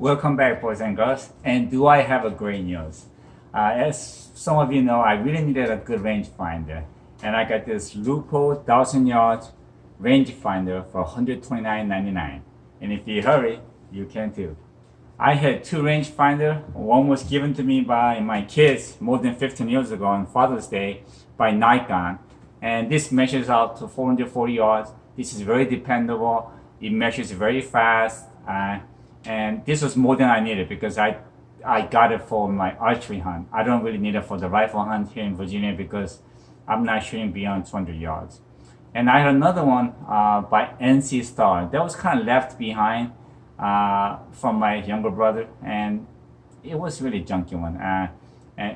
Welcome back, boys and girls. And do I have a great news? As some of you know, I really needed a good rangefinder, and I got this Leupold 1,000 yard rangefinder for $129.99. And if you hurry, you can too. I had two rangefinder. One was given to me by my kids more than 15 years ago on Father's Day by Nikon, and this measures out to 440 yards. This is very dependable. It measures very fast. And this was more than I needed because I got it for my archery hunt. I don't really need it for the rifle hunt here in Virginia because I'm not shooting beyond 200 yards. And I had another one by NC Star that was kind of left behind from my younger brother, and it was really junky one. And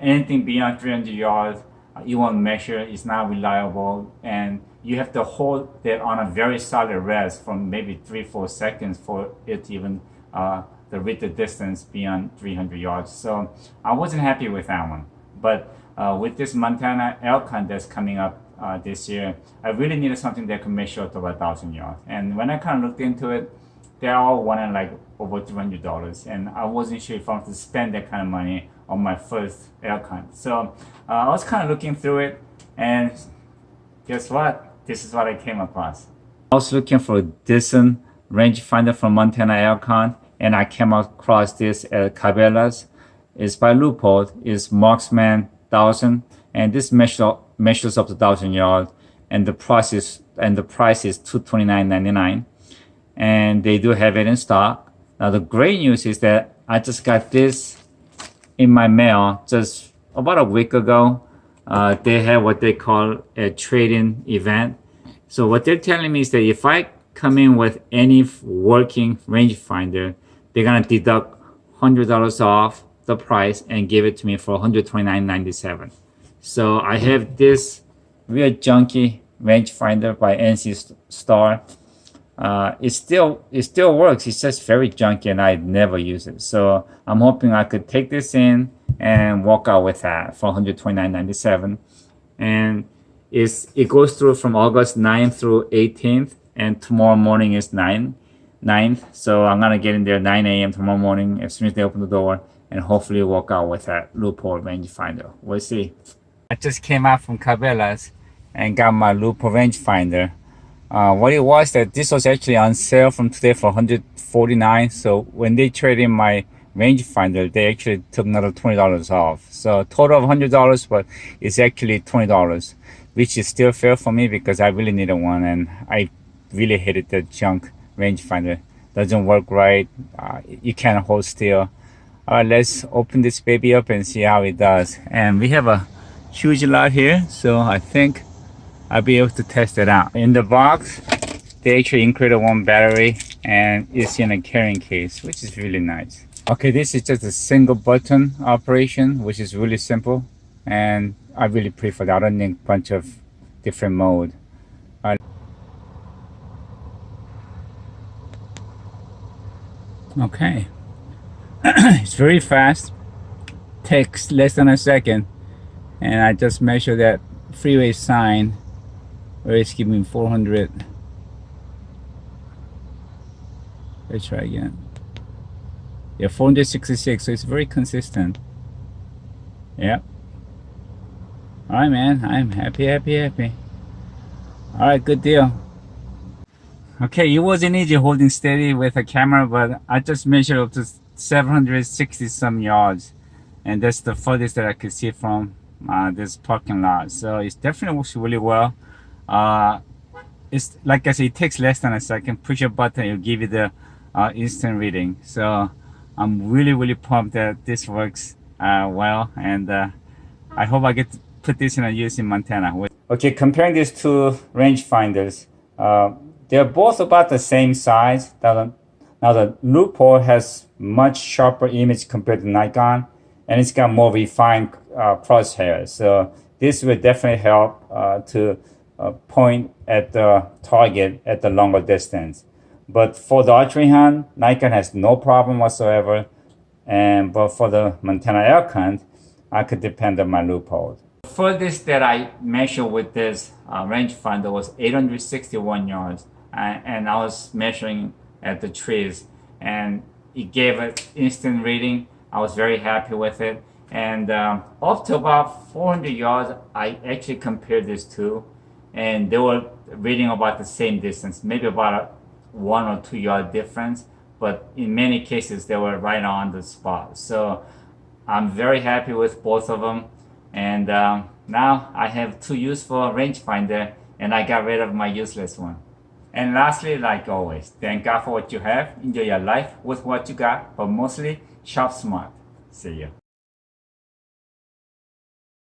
anything beyond 300 yards, you won't measure. It's not reliable, and you have to hold that on a very solid rest for maybe 3-4 seconds for it to even the read the distance beyond 300 yards. So I wasn't happy with that one. But with this Montana elk hunt that's coming up this year, I really needed something that could measure up to about 1,000 yards. And when I kind of looked into it, they all wanted like over $300, and I wasn't sure if I wanted to spend that kind of money on my first elk hunt. So I was kind of looking through it, and guess what? This is what I came across. I was looking for a decent rangefinder from Montana elk hunt, and I came across this at Cabela's. It's by Leupold. It's Marksman 1,000, and this measures up to 1,000 yards, and the price is $229.99, and they do have it in stock. Now the great news is that I just got this in my mail just about a week ago. They have what they call a trade-in event. So what they're telling me is that if I come in with any working rangefinder, they're gonna deduct $100 off the price and give it to me for $129.97. So I have this real junky rangefinder by NC Star. It still works. It's just very junky, and I never use it. So I'm hoping I could take this in and walk out with that for $129.97. And it goes through from August 9th through 18th, and tomorrow morning is 9th. So I'm gonna get in there 9 a.m. tomorrow morning as soon as they open the door, and hopefully walk out with that Leupold rangefinder. We'll see. I just came out from Cabela's and got my Leupold rangefinder. What it was that this was actually on sale from today for $149. So when they traded in my rangefinder, they actually took another $20 off. So total of $100, but it's actually $20, which is still fair for me because I really needed one, and I really hated the junk rangefinder. Doesn't work right. You can't hold still. All right, let's open this baby up and see how it does. And we have a huge lot here, so I think I'll be able to test it out. In the box, they actually included one battery, and it's in a carrying case, which is really nice. Okay, this is just a single button operation, which is really simple, and I really prefer that. I don't need a bunch of different mode. Okay, it's very fast, takes less than a second, and I just measure that freeway sign where it's giving 400. Let's try again. Yeah, 466, so it's very consistent. Yep. All right, man, I'm happy. All right, good deal. Okay, it wasn't easy holding steady with a camera, but I just measured up to 760 some yards, and that's the furthest that I could see from this parking lot. So it definitely works really well. It's like I said, it takes less than a second. Push a button, it'll give you the instant reading. So I'm really pumped that this works well, and I hope I get to put this in a use in Montana. Okay, comparing these two rangefinders, they're both about the same size. Now the Leupold has much sharper image compared to Nikon, and it's got more refined crosshairs. So this will definitely help to point at the target at the longer distance. But for the archery hunt, Nikon has no problem whatsoever. But for the Montana elk hunt, I could depend on my Leupold. The furthest that I measured with this rangefinder was 861 yards, and I was measuring at the trees, and it gave an instant reading. I was very happy with it. And up to about 400 yards, I actually compared these two, and they were reading about the same distance, maybe about a 1 or 2 yard difference, but in many cases they were right on the spot. So I'm very happy with both of them, and now I have two useful rangefinder, and I got rid of my useless one. And lastly, like always, thank God for what you have, enjoy your life with what you got, but mostly shop smart. See ya.